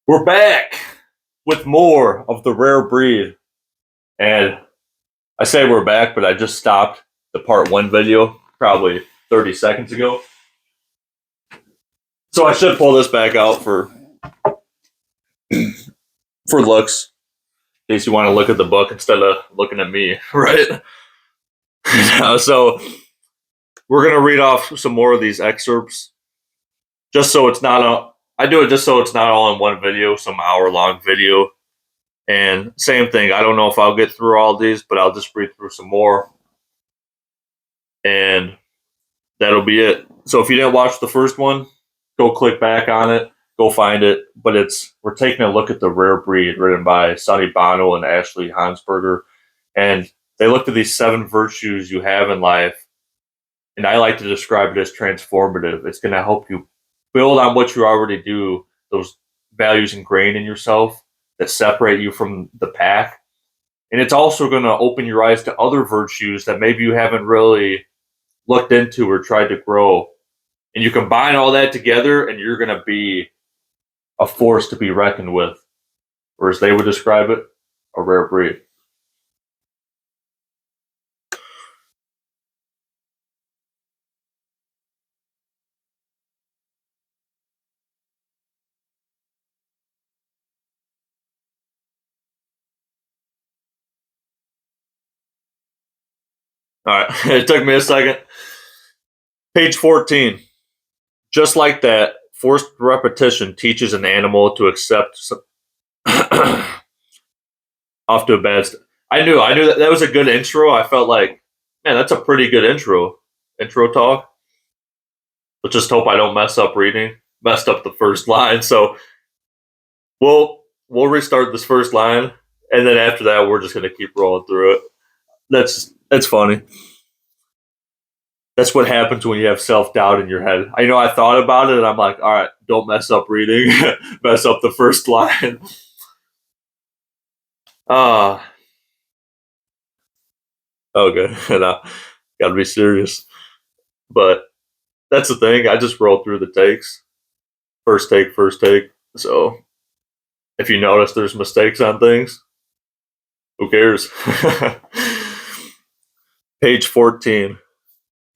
We're back with more of the rare breed. And I say we're back, but I just stopped the part one video probably 30 seconds ago. So I should pull this back out for looks, in case you want to look at the book instead of looking at me, right? So we're going to read off some more of these excerpts just so it's not I do it just so it's not all in one video, some hour-long video. And same thing, I don't know if I'll get through all these, but I'll just read through some more. And that'll be it. So if you didn't watch the first one, go click back on it, go find it. But we're taking a look at the rare breed written by Sonny Bono and Ashley Hansberger. And they looked at these 7 virtues you have in life. And I like to describe it as transformative. It's going to help you build on what you already do, those values ingrained in yourself that separate you from the pack. And it's also going to open your eyes to other virtues that maybe you haven't really looked into or tried to grow. And you combine all that together and you're going to be a force to be reckoned with, or as they would describe it, a rare breed. All right, it took me a second. Page 14. Just like that, forced repetition teaches an animal to accept off to a bad I knew that was a good intro. I felt like, man, that's a pretty good intro talk. But just hope I don't mess up reading. Messed up the first line. So we'll restart this first line, and then after that we're just gonna keep rolling through it. That's funny. That's what happens when you have self-doubt in your head. I know I thought about it, and I'm like, all right, don't mess up reading. Mess up the first line. Okay. No, gotta be serious. But that's the thing. I just roll through the takes. First take. So if you notice there's mistakes on things, who cares? Page 14.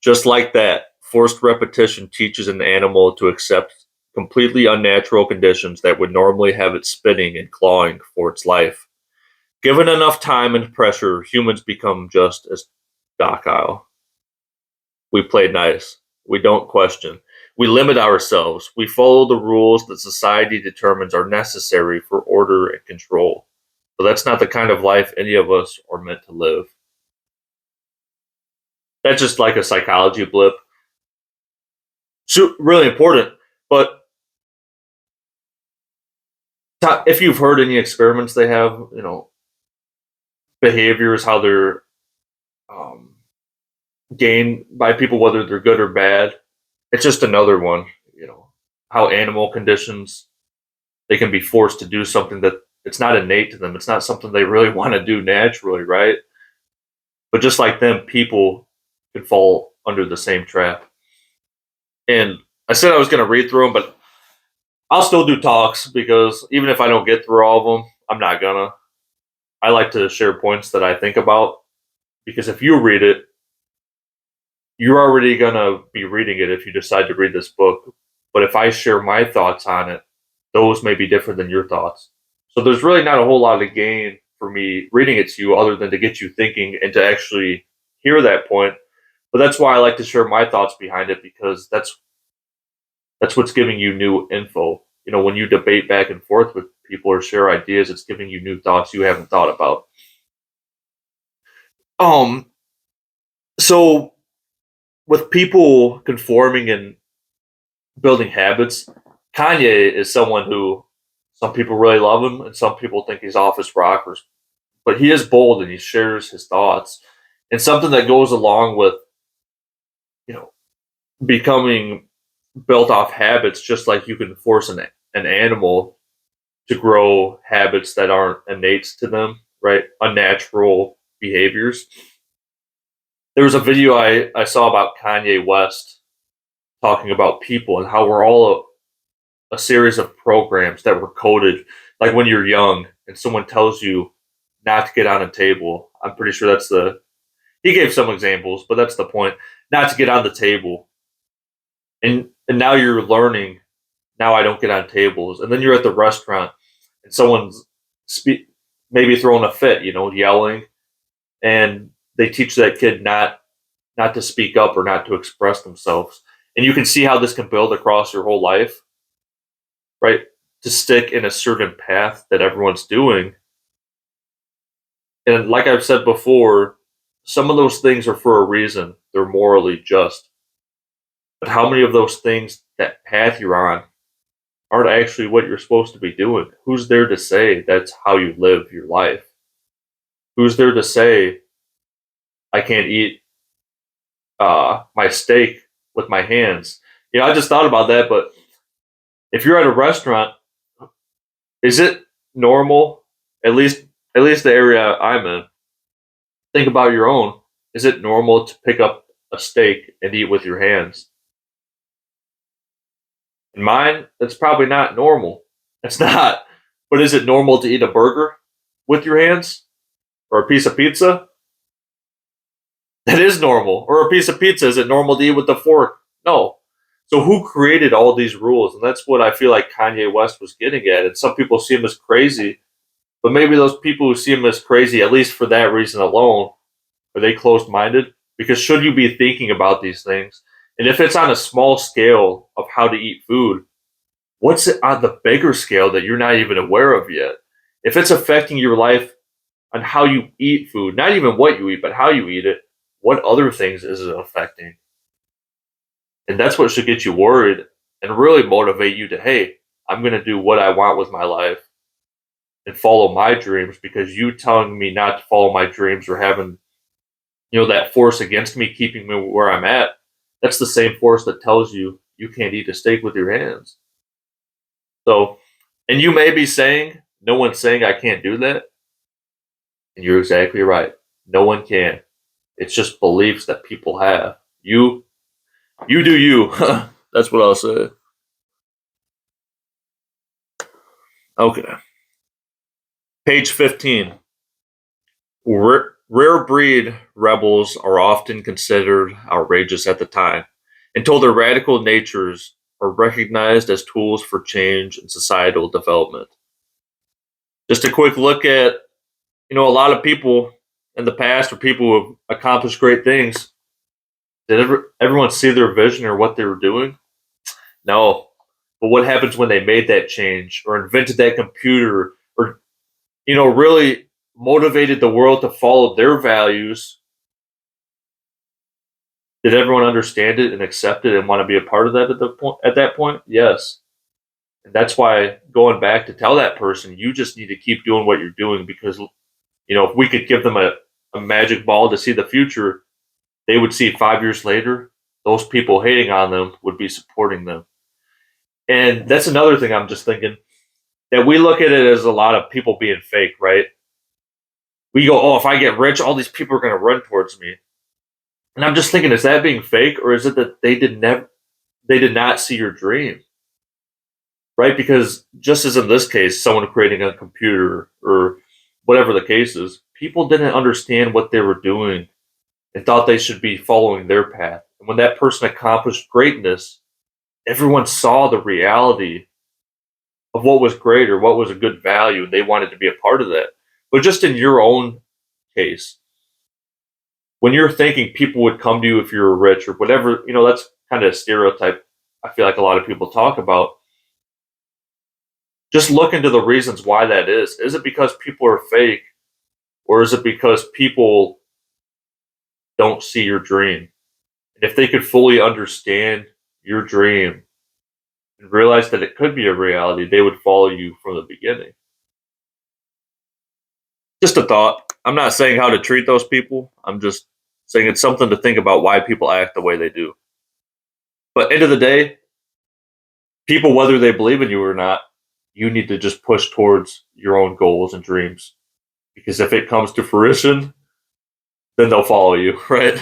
Just like that, forced repetition teaches an animal to accept completely unnatural conditions that would normally have it spinning and clawing for its life. Given enough time and pressure, humans become just as docile. We play nice. We don't question. We limit ourselves. We follow the rules that society determines are necessary for order and control. But that's not the kind of life any of us are meant to live. That's just like a psychology blip. So really important. But if you've heard any experiments they have, behaviors, how they're gained by people, whether they're good or bad, it's just another one. How animal conditions, they can be forced to do something that it's not innate to them. It's not something they really want to do naturally, right? But just like them, people can fall under the same trap. And I said I was going to read through them, but I'll still do talks because even if I don't get through all of them, I'm not gonna. I like to share points that I think about because if you read it, you're already gonna be reading it if you decide to read this book. But if I share my thoughts on it, those may be different than your thoughts. So there's really not a whole lot of gain for me reading it to you other than to get you thinking and to actually hear that point. But that's why I like to share my thoughts behind it because that's what's giving you new info. When you debate back and forth with people or share ideas, it's giving you new thoughts you haven't thought about. So with people conforming and building habits, Kanye is someone who some people really love him and some people think he's off his rockers. But he is bold and he shares his thoughts. And something that goes along with, becoming built off habits, just like you can force an animal to grow habits that aren't innate to them, right? Unnatural behaviors. There was a video I saw about Kanye West talking about people and how we're all a series of programs that were coded, like when you're young and someone tells you not to get on a table. I'm pretty sure that's the he gave some examples, but that's the point. Not to get on the table. And now you're learning, now I don't get on tables. And then you're at the restaurant and someone's maybe throwing a fit, yelling, and they teach that kid not to speak up or not to express themselves. And you can see how this can build across your whole life, right? To stick in a certain path that everyone's doing. And like I've said before, some of those things are for a reason. They're morally just. But how many of those things, that path you're on, aren't actually what you're supposed to be doing? Who's there to say that's how you live your life? Who's there to say I can't eat my steak with my hands? I just thought about that, but if you're at a restaurant, is it normal? At least the area I'm in. Think about your own. Is it normal to pick up a steak and eat with your hands? In mine, that's probably not normal. It's not. But is it normal to eat a burger with your hands? Or a piece of pizza? That is normal. Or a piece of pizza, is it normal to eat with a fork? No. So who created all these rules? And that's what I feel like Kanye West was getting at. And some people see him as crazy, but maybe those people who see him as crazy, at least for that reason alone, are they closed-minded? Because should you be thinking about these things? And if it's on a small scale of how to eat food, what's it on the bigger scale that you're not even aware of yet? If it's affecting your life on how you eat food, not even what you eat, but how you eat it, what other things is it affecting? And that's what should get you worried and really motivate you to, hey, I'm going to do what I want with my life and follow my dreams, because you telling me not to follow my dreams or having, that force against me, keeping me where I'm at, that's the same force that tells you you can't eat a steak with your hands. So, and you may be saying, no one's saying I can't do that. And you're exactly right. No one can. It's just beliefs that people have. You do you. That's what I'll say. Okay. Page 15. Rare breed rebels are often considered outrageous at the time until their radical natures are recognized as tools for change and societal development. Just a quick look at, a lot of people in the past or people who have accomplished great things. Did everyone see their vision or what they were doing? No. But what happens when they made that change or invented that computer or, really motivated the world to follow their values? Did everyone understand it and accept it and want to be a part of that at that point? Yes. And that's why going back to tell that person, you just need to keep doing what you're doing, because, if we could give them a magic ball to see the future, they would see 5 years later, those people hating on them would be supporting them. And that's another thing I'm just thinking, that we look at it as a lot of people being fake, right? We go, oh, if I get rich, all these people are going to run towards me. And I'm just thinking, is that being fake, or is it that they did not see your dream? Right? Because just as in this case, someone creating a computer or whatever the case is, people didn't understand what they were doing and thought they should be following their path. And when that person accomplished greatness, everyone saw the reality of what was great or what was a good value, and they wanted to be a part of that. But just in your own case, when you're thinking people would come to you if you're rich or whatever, that's kind of a stereotype I feel like a lot of people talk about. Just look into the reasons why that is. Is it because people are fake, or is it because people don't see your dream? And if they could fully understand your dream and realize that it could be a reality, they would follow you from the beginning. Just a thought. I'm not saying how to treat those people. I'm just saying it's something to think about why people act the way they do. But end of the day, people, whether they believe in you or not, you need to just push towards your own goals and dreams. Because if it comes to fruition, then they'll follow you, right?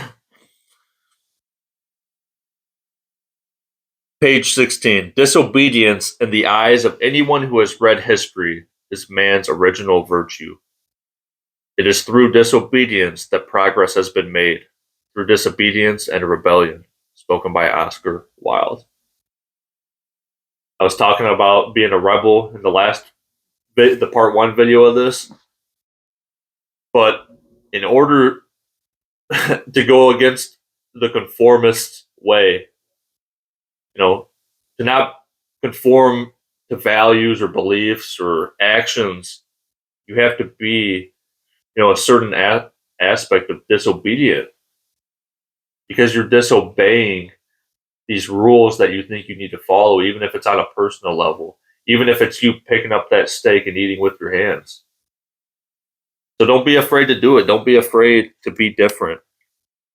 Page 16. Disobedience in the eyes of anyone who has read history is man's original virtue. It is through disobedience that progress has been made, through disobedience and rebellion. Spoken by Oscar Wilde. I was talking about being a rebel in the part one video of this, but in order to go against the conformist way, to not conform to values or beliefs or actions, you have to be, a certain aspect of disobedient because you're disobeying these rules that you think you need to follow, even if it's on a personal level, even if it's you picking up that steak and eating with your hands. So don't be afraid to do it. Don't be afraid to be different.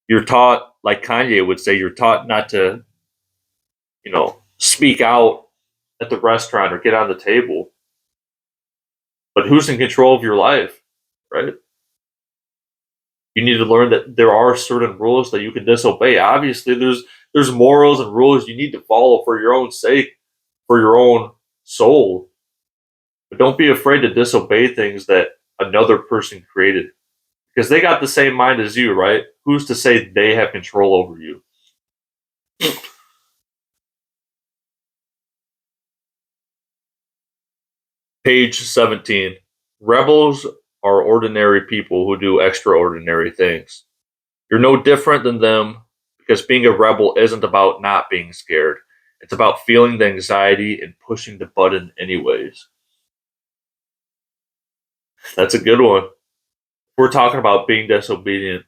You're taught, like Kanye would say, you're taught not to, speak out at the restaurant or get on the table. But who's in control of your life, right? You need to learn that there are certain rules that you can disobey. Obviously, there's morals and rules you need to follow for your own sake, for your own soul. But don't be afraid to disobey things that another person created. Because they got the same mind as you, right? Who's to say they have control over you? Page 17. Rebels are ordinary people who do extraordinary things. You're no different than them because being a rebel isn't about not being scared. It's about feeling the anxiety and pushing the button anyways. That's a good one. We're talking about being disobedient,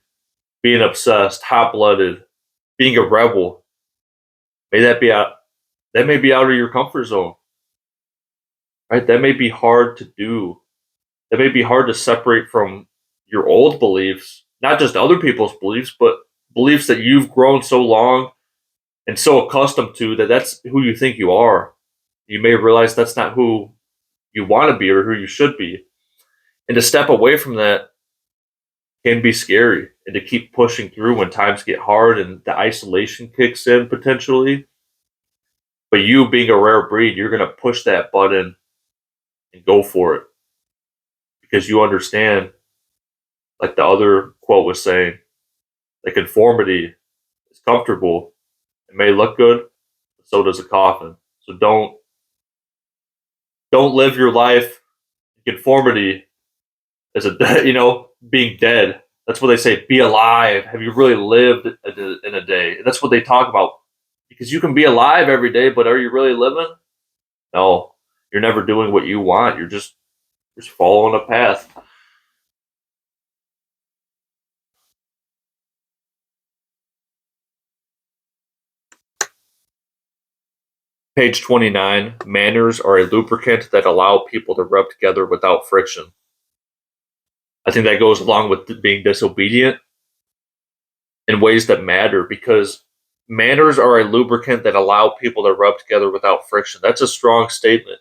being obsessed, hot-blooded, being a rebel. May that be out that may be out of your comfort zone. Right? That may be hard to do. That may be hard to separate from your old beliefs, not just other people's beliefs, but beliefs that you've grown so long and so accustomed to that that's who you think you are. You may realize that's not who you want to be or who you should be. And to step away from that can be scary. And to keep pushing through when times get hard and the isolation kicks in potentially. But you being a rare breed, you're going to push that button and go for it because you understand, like the other quote was saying, that conformity is comfortable. It may look good, but so does a coffin. So don't live your life in conformity as being dead. That's what they say. Be alive. Have you really lived in a day? And that's what they talk about. Because you can be alive every day, but are you really living? No, you're never doing what you want. You're just following a path. Page 29. Manners are a lubricant that allow people to rub together without friction. I think that goes along with being disobedient in ways that matter because manners are a lubricant that allow people to rub together without friction. That's a strong statement.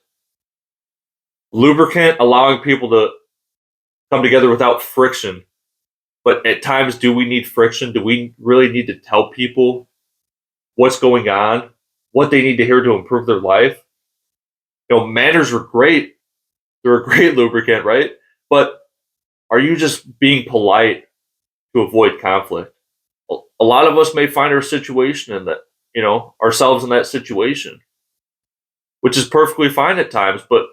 Lubricant allowing people to come together without friction. But at times, do we need friction? Do we really need to tell people what's going on, what they need to hear to improve their life? Manners are great. They're a great lubricant, right? But are you just being polite to avoid conflict? A lot of us may find our situation in that, ourselves in that situation, which is perfectly fine at times. But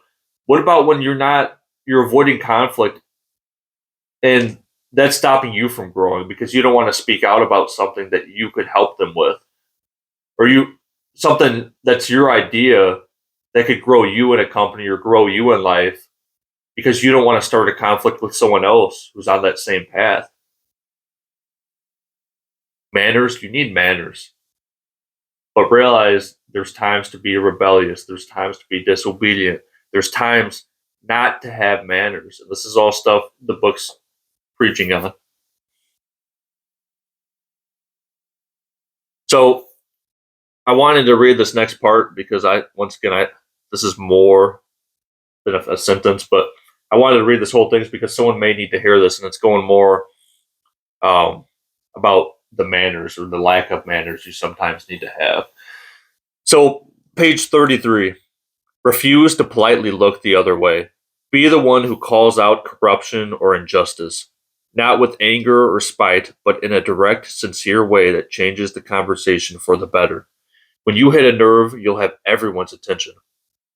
what about when you're avoiding conflict and that's stopping you from growing because you don't want to speak out about something that you could help them with, or something that's your idea that could grow you in a company or grow you in life because you don't want to start a conflict with someone else who's on that same path. Manners, you need manners. But realize there's times to be rebellious, there's times to be disobedient, there's times not to have manners. And this is all stuff the book's preaching on. So I wanted to read this next part because this is more than a sentence, but I wanted to read this whole thing because someone may need to hear this, and it's going more about the manners or the lack of manners you sometimes need to have. So, page 33. Refuse to politely look the other way. Be the one who calls out corruption or injustice, not with anger or spite, but in a direct, sincere way that changes the conversation for the better. When you hit a nerve, you'll have everyone's attention.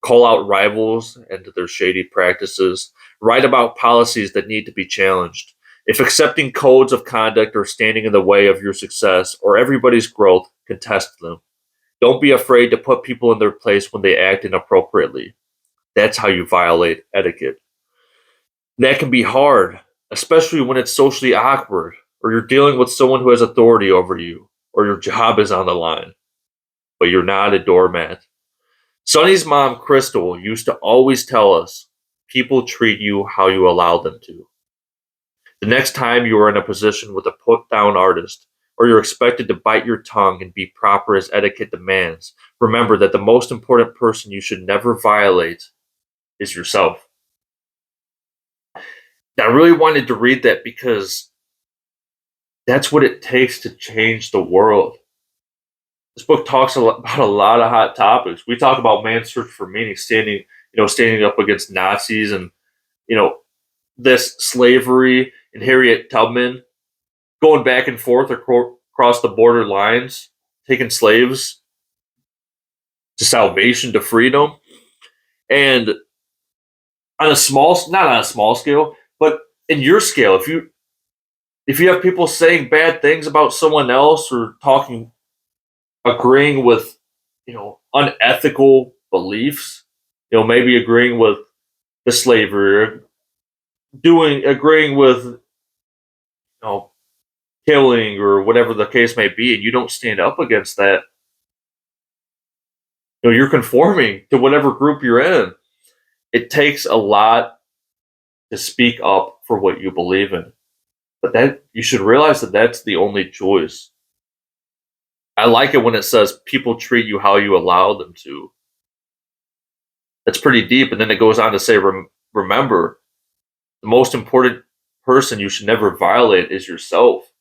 Call out rivals and their shady practices. Write about policies that need to be challenged. If accepting codes of conduct are standing in the way of your success or everybody's growth, contest them. Don't be afraid to put people in their place when they act inappropriately. That's how you violate etiquette. That can be hard, especially when it's socially awkward, or you're dealing with someone who has authority over you, or your job is on the line, but you're not a doormat. Sonny's mom, Crystal, used to always tell us people treat you how you allow them to. The next time you are in a position with a put down artist, or you're expected to bite your tongue and be proper as etiquette demands, remember that the most important person you should never violate is yourself. I really wanted to read that because that's what it takes to change the world. This book talks about a lot of hot topics. We talk about man's search for meaning, standing up against Nazis and you know this slavery and Harriet Tubman going back and forth across the border lines, taking slaves to salvation to freedom, and on a small, not on a small scale, but in your scale, if you have people saying bad things about someone else or talking agreeing with unethical beliefs, maybe agreeing with the slavery or doing agreeing with killing or whatever the case may be, and you don't stand up against that, you're conforming to whatever group you're in. It takes a lot to speak up for what you believe in, but that you should realize that that's the only choice. I like it when it says people treat you how you allow them to. That's pretty deep. And then it goes on to say, remember, the most important person you should never violate is yourself.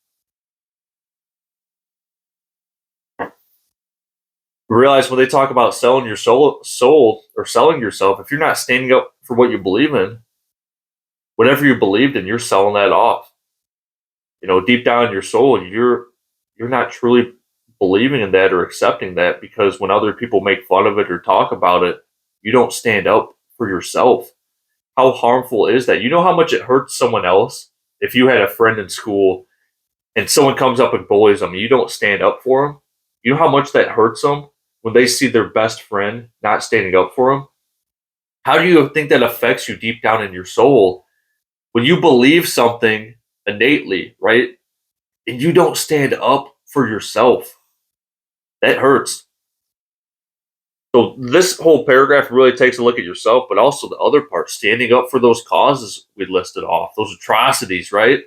Realize when they talk about selling your soul or selling yourself, if you're not standing up for what you believe in, whatever you believed in, you're selling that off. Deep down in your soul, you're not truly believing in that or accepting that, because when other people make fun of it or talk about it, you don't stand up for yourself. How harmful is that? You know how much it hurts someone else if you had a friend in school and someone comes up and bullies them and you don't stand up for them? You know how much that hurts them when they see their best friend not standing up for them? How do you think that affects you deep down in your soul when you believe something innately, right? And you don't stand up for yourself? That hurts. So this whole paragraph really takes a look at yourself, but also the other part, standing up for those causes we listed off, those atrocities, right?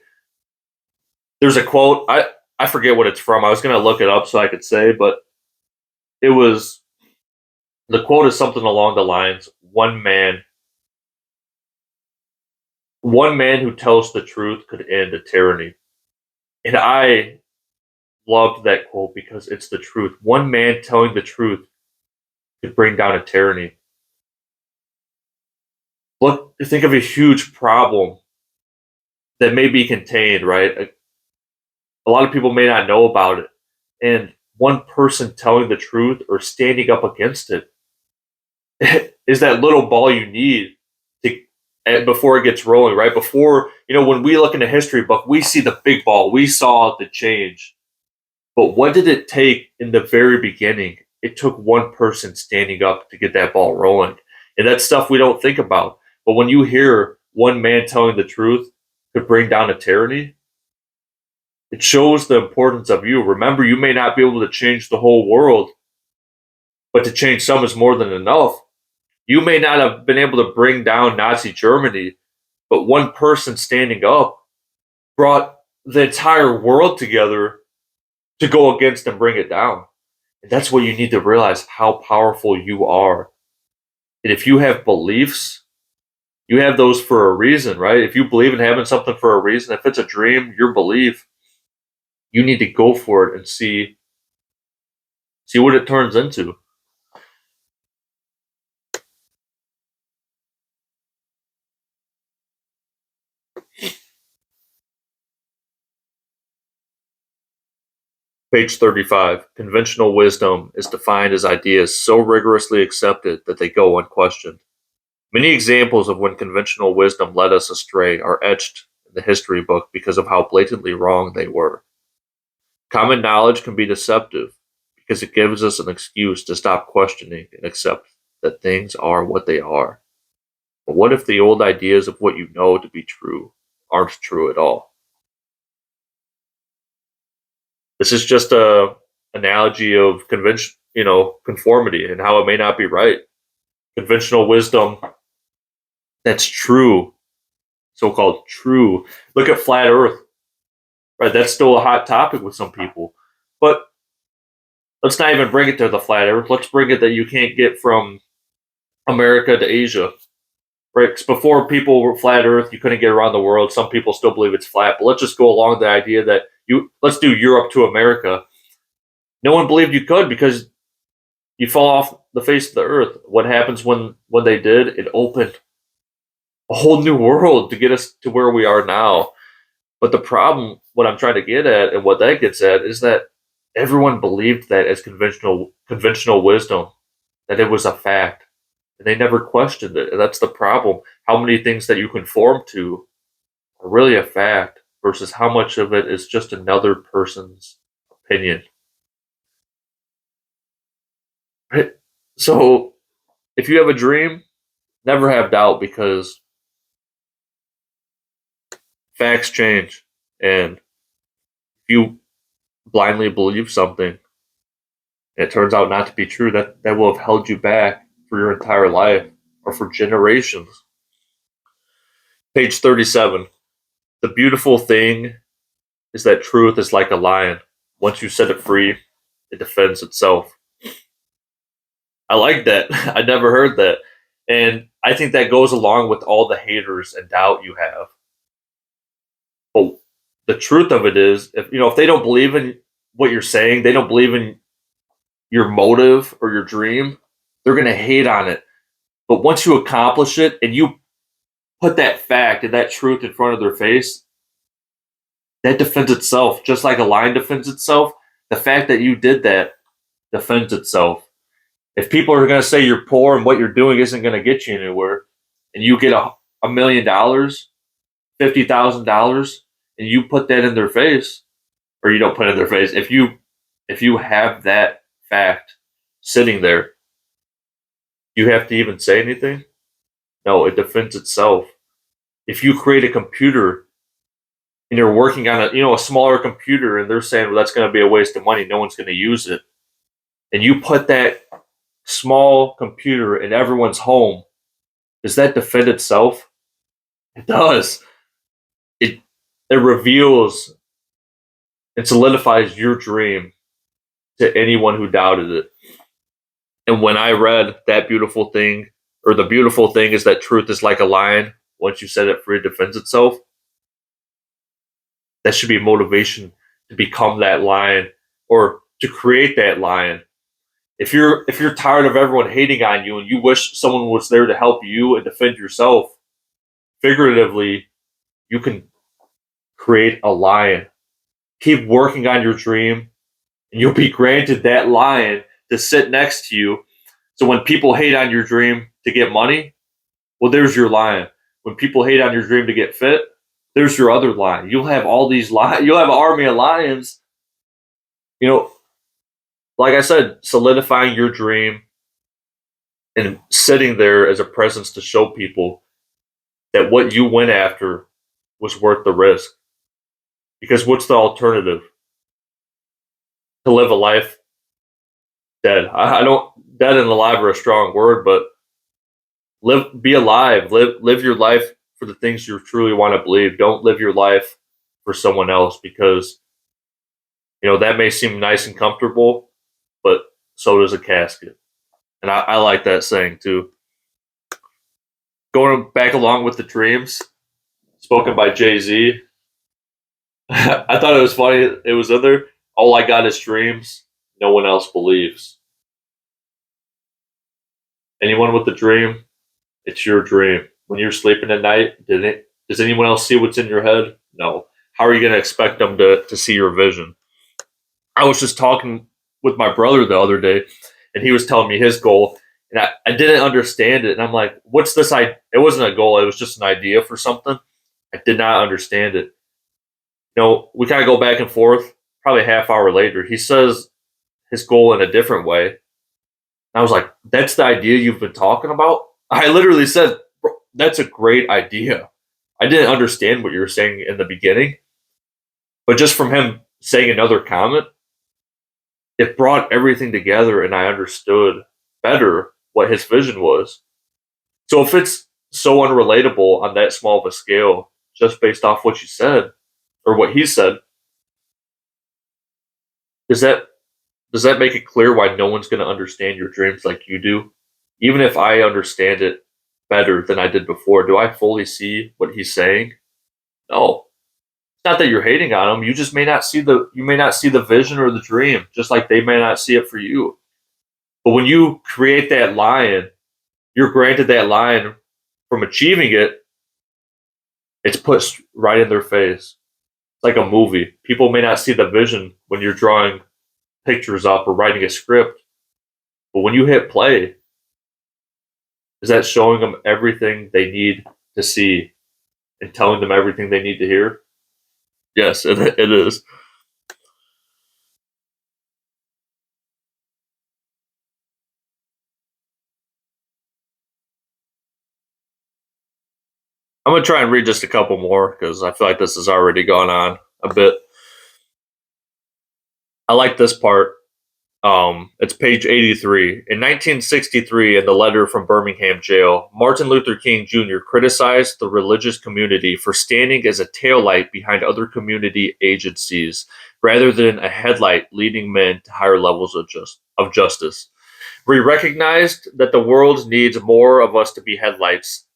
There's a quote, I forget what it's from. I was gonna look it up so I could say, but it was the quote is something along the lines, one man who tells the truth could end a tyranny. And I loved that quote because it's the truth. One man telling the truth could bring down a tyranny. Look, think of a huge problem that may be contained, right? A lot of people may not know about it. And one person telling the truth or standing up against it is that little ball you need to before it gets rolling, right? Before, when we look in a history book, we see the big ball. We saw the change. But what did it take in the very beginning? It took one person standing up to get that ball rolling. And that's stuff we don't think about. But when you hear one man telling the truth could bring down a tyranny, it shows the importance of you. Remember, you may not be able to change the whole world, but to change some is more than enough. You may not have been able to bring down Nazi Germany, but one person standing up brought the entire world together to go against and bring it down. And that's what you need to realize, how powerful you are. And if you have beliefs, you have those for a reason, right? If you believe in having something for a reason, if it's a dream, your belief, you need to go for it and see what it turns into. Page 35. Conventional wisdom is defined as ideas so rigorously accepted that they go unquestioned. Many examples of when conventional wisdom led us astray are etched in the history book because of how blatantly wrong they were. Common knowledge can be deceptive because it gives us an excuse to stop questioning and accept that things are what they are. But what if the old ideas of what you know to be true aren't true at all? This is just a analogy of conformity and how it may not be right. Conventional wisdom that's true, so-called true. Look at flat Earth, right? That's still a hot topic with some people. But let's not even bring it to the flat Earth. Let's bring it that you can't get from America to Asia, right? 'Cause before people were flat Earth, you couldn't get around the world. Some people still believe it's flat, but let's just go along the idea that let's do Europe to America. No one believed you could because you fall off the face of the earth. What happens when they did? It opened a whole new world to get us to where we are now. But the problem, what I'm trying to get at, and what that gets at, is that everyone believed that as conventional wisdom, that it was a fact, and they never questioned it. And that's the problem. How many things that you conform to are really a fact versus how much of it is just another person's opinion. Right? So if you have a dream, never have doubt because facts change. And if you blindly believe something, and it turns out not to be true, that will have held you back for your entire life or for generations. Page 37. The beautiful thing is that truth is like a lion. Once you set it free, it defends itself. I like that. I never heard that. And I think that goes along with all the haters and doubt you have. But the truth of it is, if they don't believe in what you're saying, they don't believe in your motive or your dream, they're going to hate on it. But once you accomplish it and you put that fact and that truth in front of their face, that defends itself. Just like a lion defends itself, the fact that you did that defends itself. If people are going to say you're poor and what you're doing isn't going to get you anywhere, and you get $1 million, $50,000, and you put that in their face, or you don't put it in their face, if you have that fact sitting there, you have to even say anything? No, it defends itself. If you create a computer and you're working on a smaller computer and they're saying, well, that's going to be a waste of money, no one's going to use it, and you put that small computer in everyone's home, does that defend itself? It does. It reveals and solidifies your dream to anyone who doubted it. And when I read that beautiful thing, or the beautiful thing is that truth is like a lion, once you set it free, it defends itself. That should be motivation to become that lion or to create that lion. If you're tired of everyone hating on you and you wish someone was there to help you and defend yourself, figuratively, you can create a lion. Keep working on your dream, and you'll be granted that lion to sit next to you. So when people hate on your dream to get money, well, there's your lion. When people hate on your dream to get fit, there's your other lion. You'll have all these lions. You'll have an army of lions. Like I said, solidifying your dream and sitting there as a presence to show people that what you went after was worth the risk. Because what's the alternative? To live a life dead. I don't. Dead and alive are a strong word, but be alive. Live your life for the things you truly want to believe. Don't live your life for someone else because that may seem nice and comfortable, but so does a casket. And I like that saying too. Going back along with the dreams, spoken by Jay-Z. I thought it was funny. It was in there. All I got is dreams. No one else believes. Anyone with a dream, it's your dream. When you're sleeping at night, does anyone else see what's in your head? No. How are you going to expect them to see your vision? I was just talking with my brother the other day, and he was telling me his goal, and I didn't understand it. And I'm like, what's this? It wasn't a goal, it was just an idea for something. I did not understand it. We kind of go back and forth. Probably a half hour later, he says his goal in a different way. And I was like, that's the idea you've been talking about? I literally said, bro, that's a great idea. I didn't understand what you were saying in the beginning, but just from him saying another comment, it brought everything together and I understood better what his vision was. So if it's so unrelatable on that small of a scale, just based off what you said or what he said, does that does that make it clear why no one's going to understand your dreams like you do? Even if I understand it better than I did before, do I fully see what he's saying? No. It's not that you're hating on him. You just may not see the vision or the dream, just like they may not see it for you. But when you create that line, you're granted that line from achieving it, it's put right in their face. It's like a movie. People may not see the vision when you're drawing pictures up or writing a script, but when you hit play, is that showing them everything they need to see and telling them everything they need to hear? Yes, it is. I'm going to try and read just a couple more because I feel like this has already gone on a bit. I like this part. It's page 83. In 1963, in the letter from Birmingham jail, Martin Luther King Jr. criticized the religious community for standing as a taillight behind other community agencies rather than a headlight leading men to higher levels of justice. We recognized that the world needs more of us to be headlights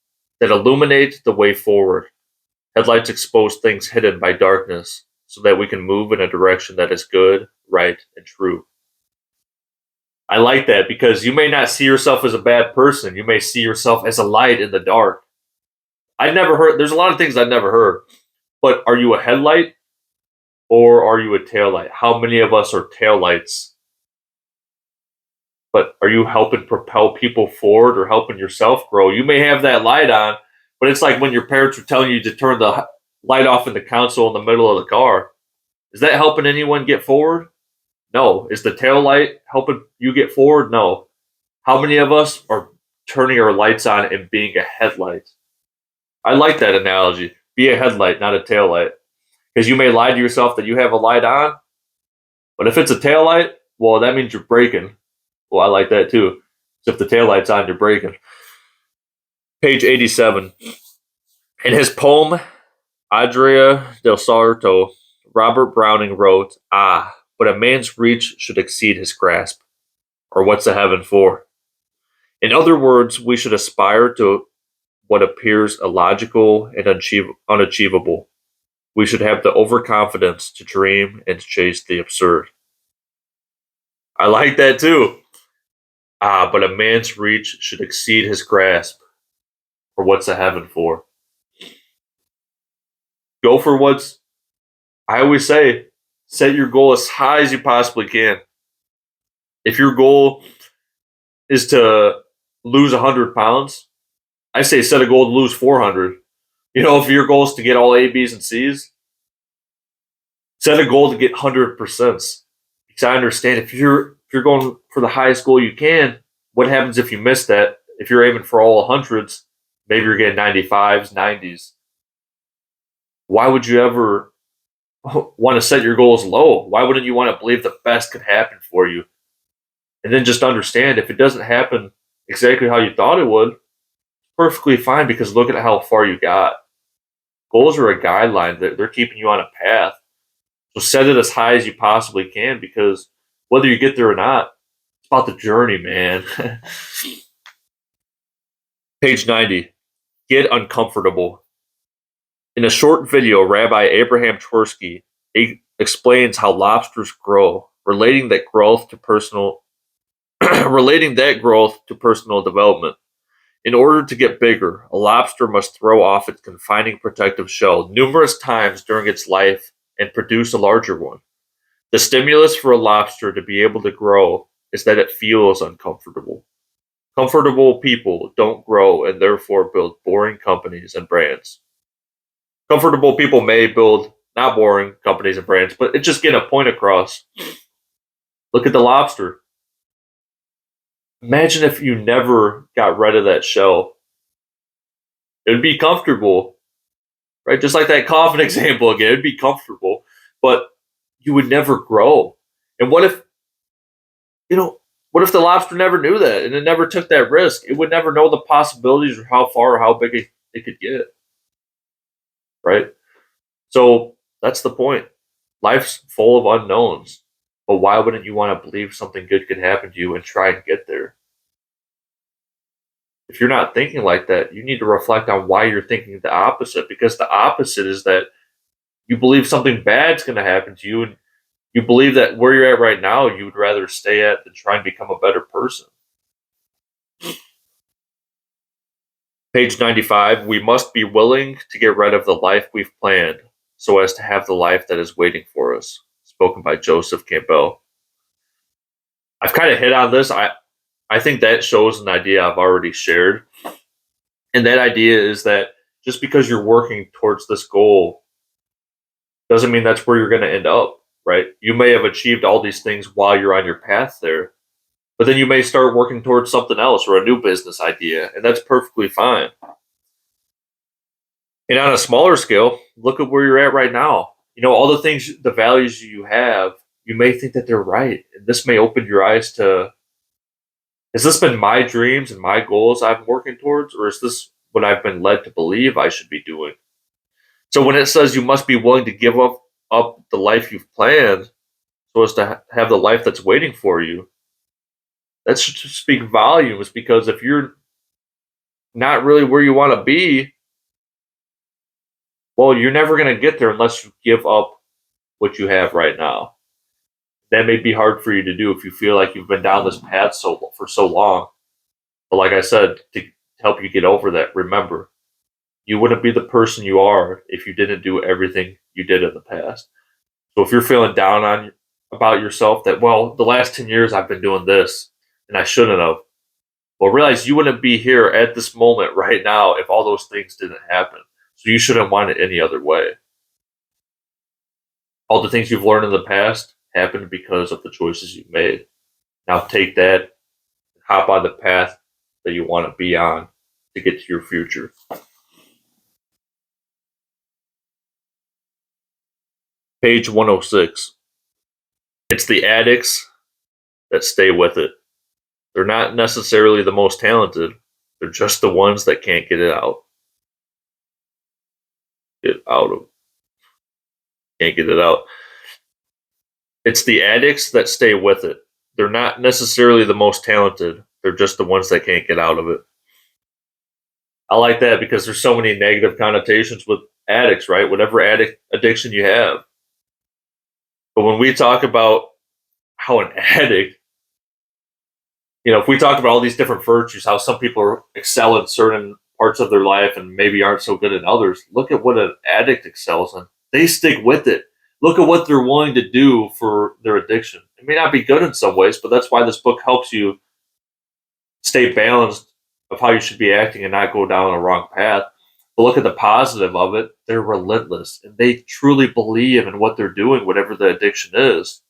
that illuminate the way forward. Headlights expose things hidden by darkness so that we can move in a direction that is good, right, and true. I like that because you may not see yourself as a bad person. You may see yourself as a light in the dark. I've never heard, there's a lot of things I've never heard, but are you a headlight or are you a taillight? How many of us are taillights? But are you helping propel people forward or helping yourself grow? You may have that light on, but it's like when your parents were telling you to turn the light off in the console in the middle of the car. Is that helping anyone get forward? No. Is the tail light helping you get forward? No. How many of us are turning our lights on and being a headlight? I like that analogy. Be a headlight, not a tail light. Because you may lie to yourself that you have a light on, but if it's a tail light, well, that means you're braking. Well, I like that too. So if the tail light's on, you're braking. Page 87. In his poem, Adria del Sarto, Robert Browning wrote, "Ah, but a man's reach should exceed his grasp, or what's a heaven for?" In other words, we should aspire to what appears illogical and unachievable. We should have the overconfidence to dream and chase the absurd. I like that too. Ah, but a man's reach should exceed his grasp, or what's a heaven for? Go for what's, I always say, set your goal as high as you possibly can. If your goal is to lose 100 pounds, I say set a goal to lose 400. If your goal is to get all A, B's, and C's, set a goal to get 100%. Because I understand if you're going for the highest goal you can, what happens if you miss that? If you're aiming for all hundreds, maybe you're getting 95s, 90s. Why would you ever want to set your goals low? Why wouldn't you want to believe the best could happen for you? And then just understand if it doesn't happen exactly how you thought it would, perfectly fine because look at how far you got. Goals are a guideline. They're keeping you on a path. So set it as high as you possibly can because whether you get there or not, it's about the journey, man. Page 90. Get uncomfortable. In a short video, Rabbi Abraham Twersky explains how lobsters grow, relating that growth to personal development. In order to get bigger, a lobster must throw off its confining protective shell numerous times during its life and produce a larger one. The stimulus for a lobster to be able to grow is that it feels uncomfortable. Comfortable people don't grow and therefore build boring companies and brands. Comfortable people may build not boring companies and brands, but it just get a point across. Look at the lobster. Imagine if you never got rid of that shell. It would be comfortable, right? Just like that coffin example again, it'd be comfortable, but you would never grow. And what if the lobster never knew that and it never took that risk? It would never know the possibilities or how far or how big it could get, right? So that's the point. Life's full of unknowns, but why wouldn't you want to believe something good could happen to you and try and get there? If you're not thinking like that, you need to reflect on why you're thinking the opposite, because the opposite is that you believe something bad's going to happen to you, and you believe that where you're at right now, you would rather stay at than try and become a better person. Page 95, we must be willing to get rid of the life we've planned so as to have the life that is waiting for us. Spoken by Joseph Campbell. I've kind of hit on this. I think that shows an idea I've already shared. And that idea is that just because you're working towards this goal doesn't mean that's where you're going to end up, right? You may have achieved all these things while you're on your path there, but then you may start working towards something else or a new business idea, and that's perfectly fine. And on a smaller scale, look at where you're at right now. All the things, the values you have, you may think that they're right. And this may open your eyes to, has this been my dreams and my goals I'm working towards, or is this what I've been led to believe I should be doing? So when it says you must be willing to give up the life you've planned so as to have the life that's waiting for you, that should speak volumes, because if you're not really where you want to be, well, you're never going to get there unless you give up what you have right now. That may be hard for you to do if you feel like you've been down this path for so long. But like I said, to help you get over that, remember, you wouldn't be the person you are if you didn't do everything you did in the past. So if you're feeling down about yourself, that, well, the last 10 years I've been doing this and I shouldn't have, well, realize you wouldn't be here at this moment right now if all those things didn't happen. So you shouldn't want it any other way. All the things you've learned in the past happened because of the choices you made. Now take that, hop on the path that you want to be on to get to your future. Page 106. It's the addicts that stay with it. They're not necessarily the most talented. They're just the ones that can't get it out. Can't get it out. It's the addicts that stay with it. They're not necessarily the most talented. They're just the ones that can't get out of it. I like that because there's so many negative connotations with addicts, right? Whatever addiction you have. But when we talk about how an addict, if we talk about all these different virtues, how some people excel in certain parts of their life and maybe aren't so good in others, look at what an addict excels in. They stick with it. Look at what they're willing to do for their addiction. It may not be good in some ways, but that's why this book helps you stay balanced of how you should be acting and not go down a wrong path. But look at the positive of it. They're relentless and they truly believe in what they're doing, whatever the addiction is.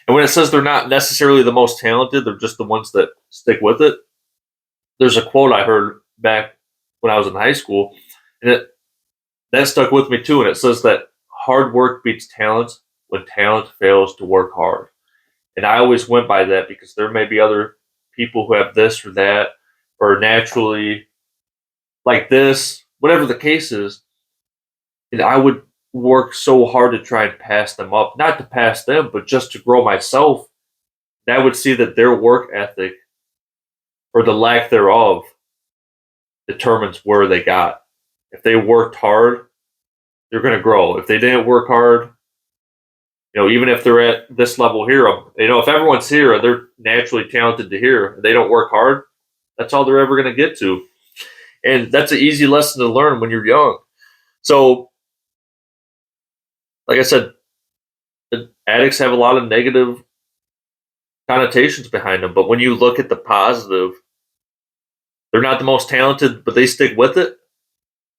And when it says they're not necessarily the most talented, they're just the ones that stick with it. There's a quote I heard back when I was in high school, and that stuck with me too. And it says that hard work beats talent when talent fails to work hard. And I always went by that because there may be other people who have this or that, or naturally like this, whatever the case is. And I would work so hard to try and pass them up, not to pass them, but just to grow myself. And I would see that their work ethic or the lack thereof determines where they got. If they worked hard, they're going to grow. If they didn't work hard, even if they're at this level here, if everyone's here, they're naturally talented to here, they don't work hard, that's all they're ever going to get to. And that's an easy lesson to learn when you're young. So, like I said, addicts have a lot of negative connotations behind them, but when you look at the positive, they're not the most talented, but they stick with it.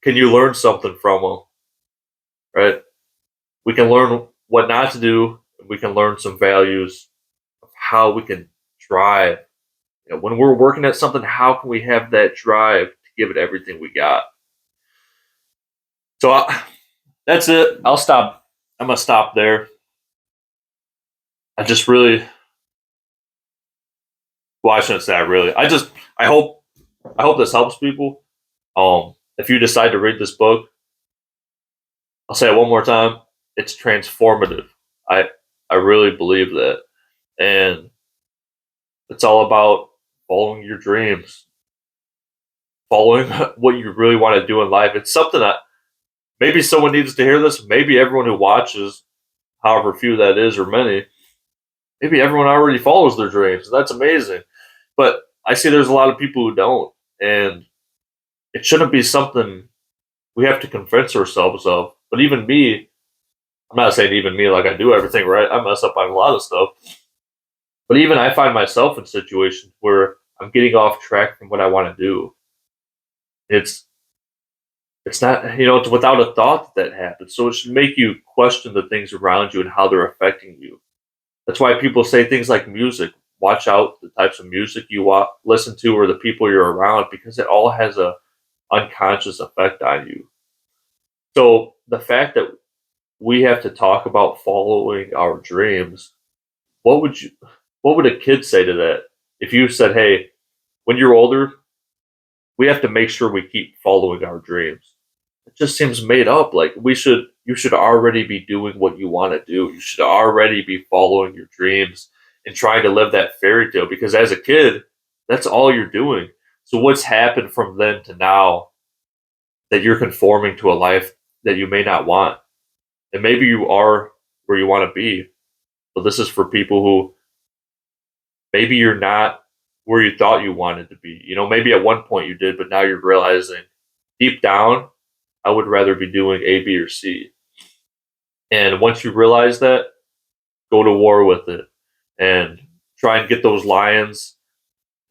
Can you learn something from them? Right? We can learn what not to do. We can learn some values of how we can drive. When we're working at something, how can we have that drive to give it everything we got? So that's it. I'll stop. I'm gonna stop there. I just really, well, I shouldn't say I really. I hope this helps people. If you decide to read this book, I'll say it one more time. It's transformative. I I really believe that, and it's all about following your dreams, following what you really want to do in life. It's something that maybe someone needs to hear this. Maybe everyone who watches, however few that is or many, maybe everyone already follows their dreams. That's amazing. But I see there's a lot of people who don't, and it shouldn't be something we have to convince ourselves of. But even me, I'm not saying even me like I do everything right. I mess up on a lot of stuff. But even I find myself in situations where I'm getting off track from what I want to do. It's it's not, it's without a thought that happens. So it should make you question the things around you and how they're affecting you. That's why people say things like music. Watch out the types of music you listen to or the people you're around, because it all has a unconscious effect on you. So the fact that we have to talk about following our dreams, what would you what would a kid say to that? If you said, "Hey, when you're older, we have to make sure we keep following our dreams." It just seems made up. Like you should already be doing what you want to do. You should already be following your dreams and trying to live that fairy tale, because as a kid, that's all you're doing. So what's happened from then to now that you're conforming to a life that you may not want? And maybe you are where you want to be, but this is for people who maybe you're not where you thought you wanted to be. Maybe at one point you did, but now you're realizing deep down, I would rather be doing A, B, or C. And once you realize that, go to war with it and try and get those lions,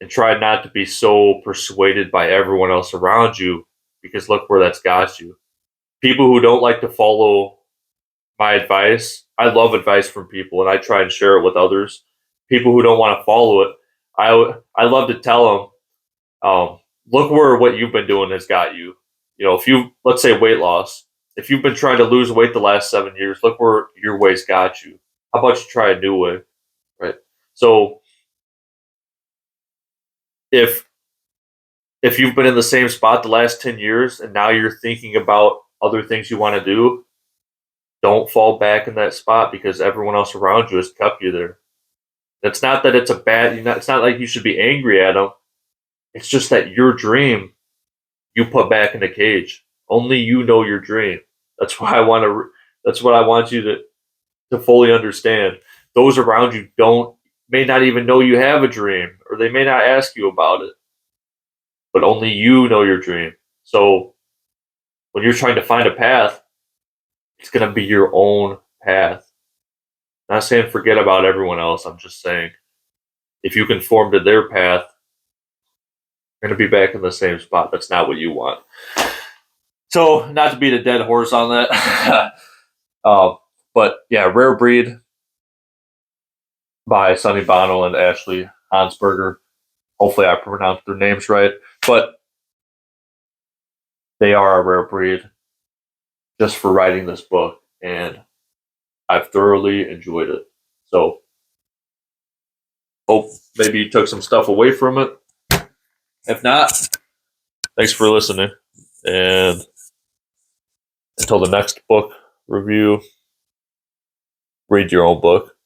and try not to be so persuaded by everyone else around you, because look where that's got you. People who don't like to follow my advice, I love advice from people and I try and share it with others. People who don't want to follow it, I love to tell them, look where what you've been doing has got you. If you, let's say, weight loss, if you've been trying to lose weight the last 7 years, look where your way's got you. How about you try a new way, right? So if if you've been in the same spot the last 10 years and now you're thinking about other things you want to do, don't fall back in that spot because everyone else around you has kept you there. It's not that it's a bad, it's not like you should be angry at them. It's just that your dream you put back in the cage. Only you know your dream. That's why I want to. That's what I want you to fully understand. Those around you may not even know you have a dream, or they may not ask you about it. But only you know your dream. So when you're trying to find a path, it's going to be your own path. I'm not saying forget about everyone else. I'm just saying if you conform to their path, you're going to be back in the same spot. That's not what you want. So, not to beat a dead horse on that, but yeah, Rare Breed by Sonny Bono and Ashley Hansberger. Hopefully, I pronounced their names right, but they are a rare breed just for writing this book, and I've thoroughly enjoyed it. So, hope maybe you took some stuff away from it. If not, thanks for listening, and until the next book review, read your own book.